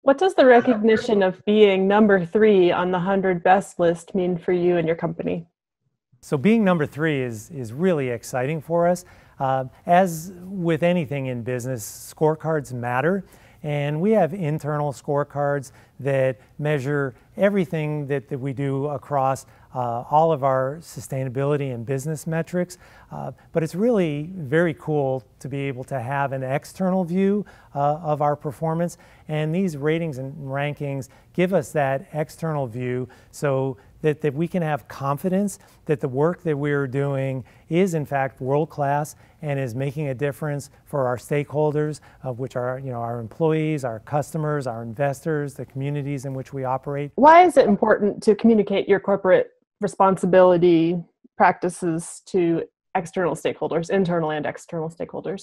What does the recognition of being number 3 on the 100 best list mean for you and your company? So being number 3 is really exciting for us. As with anything in business, scorecards matter. And we have internal scorecards that measure everything that we do across all of our sustainability and business metrics. But it's really very cool to be able to have an external view of our performance. And these ratings and rankings give us that external view so that we can have confidence that the work that we're doing is in fact world-class and is making a difference for our stakeholders, which are our employees, our customers, our investors, the communities in which we operate. Why is it important to communicate your corporate responsibility practices to external stakeholders, internal and external stakeholders?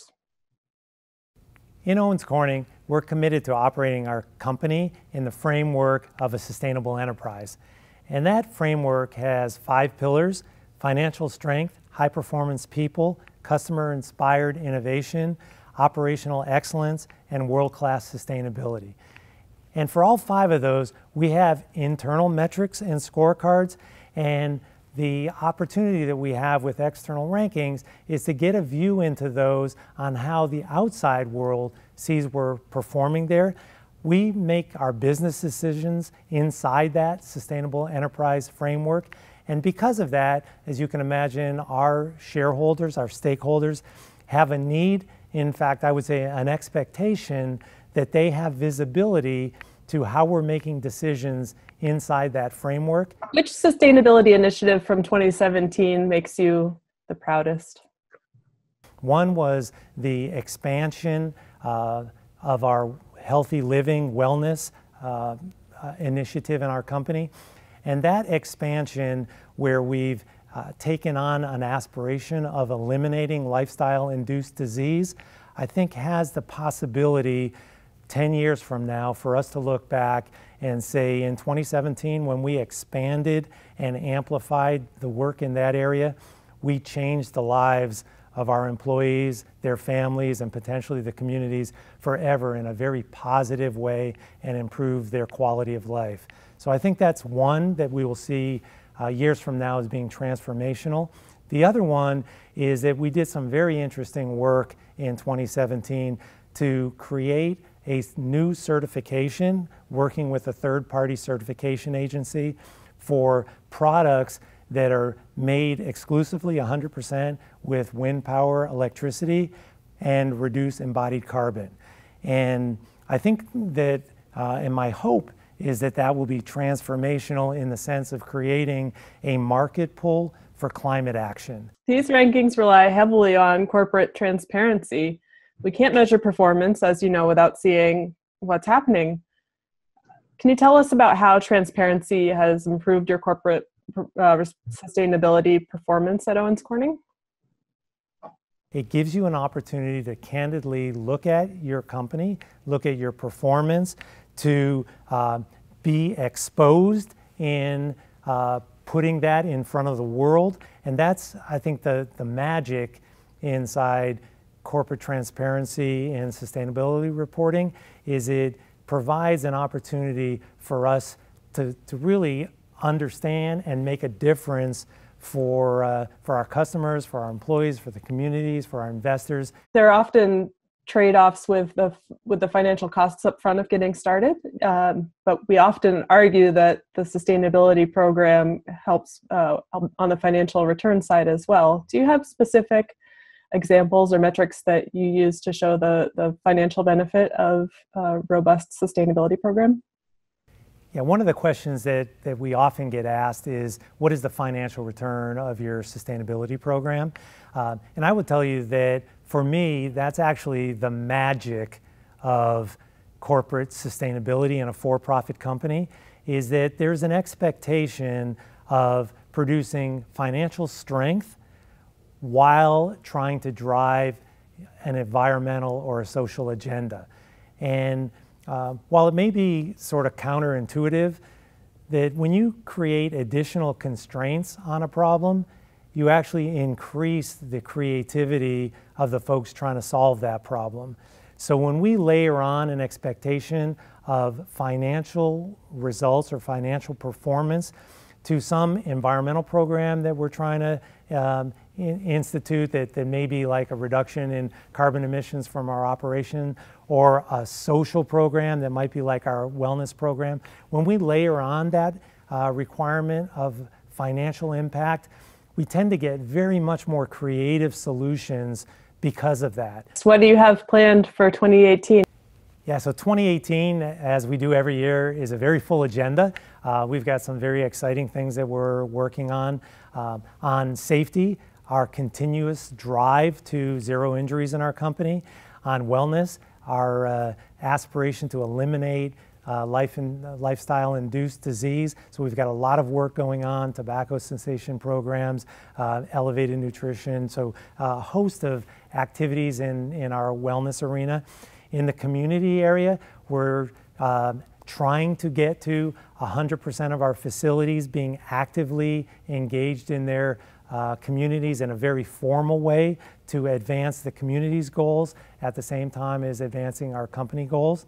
In Owens Corning, we're committed to operating our company in the framework of a sustainable enterprise. And that framework has 5 pillars: financial strength, high-performance people, customer-inspired innovation, operational excellence, and world-class sustainability. And for all 5 of those, we have internal metrics and scorecards, and the opportunity that we have with external rankings is to get a view into those on how the outside world sees we're performing there. We make our business decisions inside that sustainable enterprise framework. And because of that, as you can imagine, our shareholders, our stakeholders have a need, in fact, I would say an expectation that they have visibility to how we're making decisions inside that framework. Which sustainability initiative from 2017 makes you the proudest? One was the expansion of our healthy living wellness initiative in our company. And that expansion, where we've taken on an aspiration of eliminating lifestyle-induced disease, I think has the possibility 10 years from now for us to look back and say in 2017, when we expanded and amplified the work in that area, we changed the lives of our employees, their families, and potentially the communities forever in a very positive way and improve their quality of life. So I think that's one that we will see years from now as being transformational. The other one is that we did some very interesting work in 2017 to create a new certification, working with a third-party certification agency for products that are made exclusively 100% with wind power electricity and reduce embodied carbon. And I think that, and my hope is that that will be transformational in the sense of creating a market pull for climate action. These rankings rely heavily on corporate transparency. We can't measure performance, as you know, without seeing what's happening. Can you tell us about how transparency has improved your corporate sustainability performance at Owens Corning? It gives you an opportunity to candidly look at your company, look at your performance, to be exposed in putting that in front of the world. And that's, I think, the magic inside corporate transparency and sustainability reporting, is it provides an opportunity for us to really understand and make a difference for our customers, for our employees, for the communities, for our investors. There are often trade-offs with the financial costs up front of getting started, but we often argue that the sustainability program helps on the financial return side as well. Do you have specific examples or metrics that you use to show the financial benefit of a robust sustainability program? Yeah, one of the questions that we often get asked is, what is the financial return of your sustainability program? And I would tell you that for me, that's actually the magic of corporate sustainability in a for-profit company, is that there's an expectation of producing financial strength while trying to drive an environmental or a social agenda. And while it may be sort of counterintuitive, that when you create additional constraints on a problem, you actually increase the creativity of the folks trying to solve that problem. So when we layer on an expectation of financial results or financial performance to some environmental program that we're trying to institute that may be like a reduction in carbon emissions from our operation, or a social program that might be like our wellness program, when we layer on that requirement of financial impact, we tend to get very much more creative solutions because of that. So what do you have planned for 2018? Yeah, so 2018, as we do every year, is a very full agenda. We've got some very exciting things that we're working on safety, our continuous drive to zero injuries in our company, on wellness, our aspiration to eliminate lifestyle-induced disease. So we've got a lot of work going on, tobacco cessation programs, elevated nutrition, so a host of activities in our wellness arena. In the community area, we're trying to get to 100% of our facilities being actively engaged in their communities in a very formal way to advance the community's goals at the same time as advancing our company goals.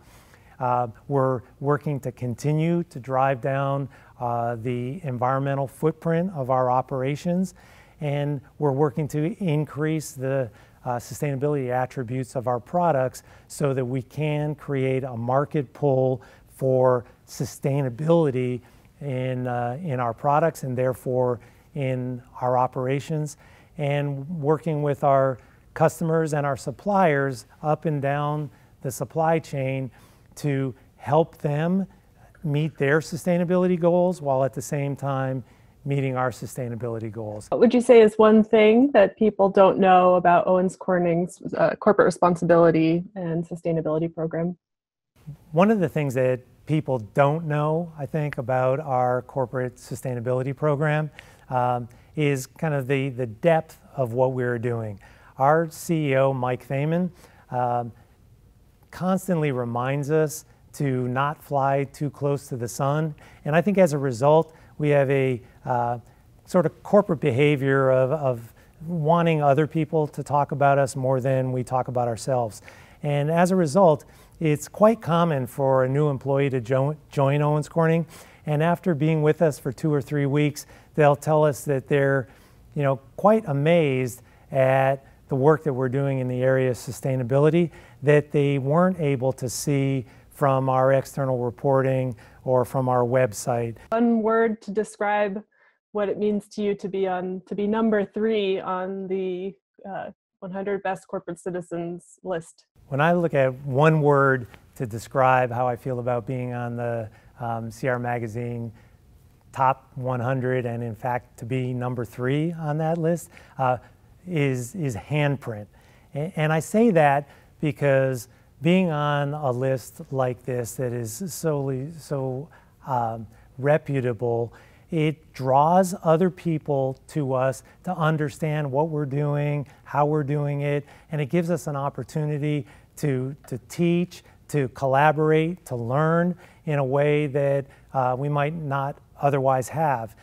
We're working to continue to drive down the environmental footprint of our operations, and we're working to increase the sustainability attributes of our products so that we can create a market pull for sustainability in our products and therefore in our operations, and working with our customers and our suppliers up and down the supply chain to help them meet their sustainability goals while at the same time meeting our sustainability goals. What would you say is one thing that people don't know about Owens Corning's corporate responsibility and sustainability program? One of the things that people don't know, I think, about our corporate sustainability program is kind of the depth of what we're doing. Our CEO, Mike Thaman, constantly reminds us to not fly too close to the sun. And I think as a result, we have a sort of corporate behavior of wanting other people to talk about us more than we talk about ourselves. And as a result, it's quite common for a new employee to join Owens Corning, and after being with us for 2 or 3 weeks, they'll tell us that they're, quite amazed at the work that we're doing in the area of sustainability that they weren't able to see from our external reporting or from our website. One word to describe what it means to you to be number 3 on the 100 best corporate citizens list. When I look at one word to describe how I feel about being on the CR Magazine top 100, and in fact to be number 3 on that list, is handprint. And I say that because being on a list like this that is so reputable, it draws other people to us to understand what we're doing, how we're doing it, and it gives us an opportunity to teach, to collaborate, to learn in a way that we might not otherwise have.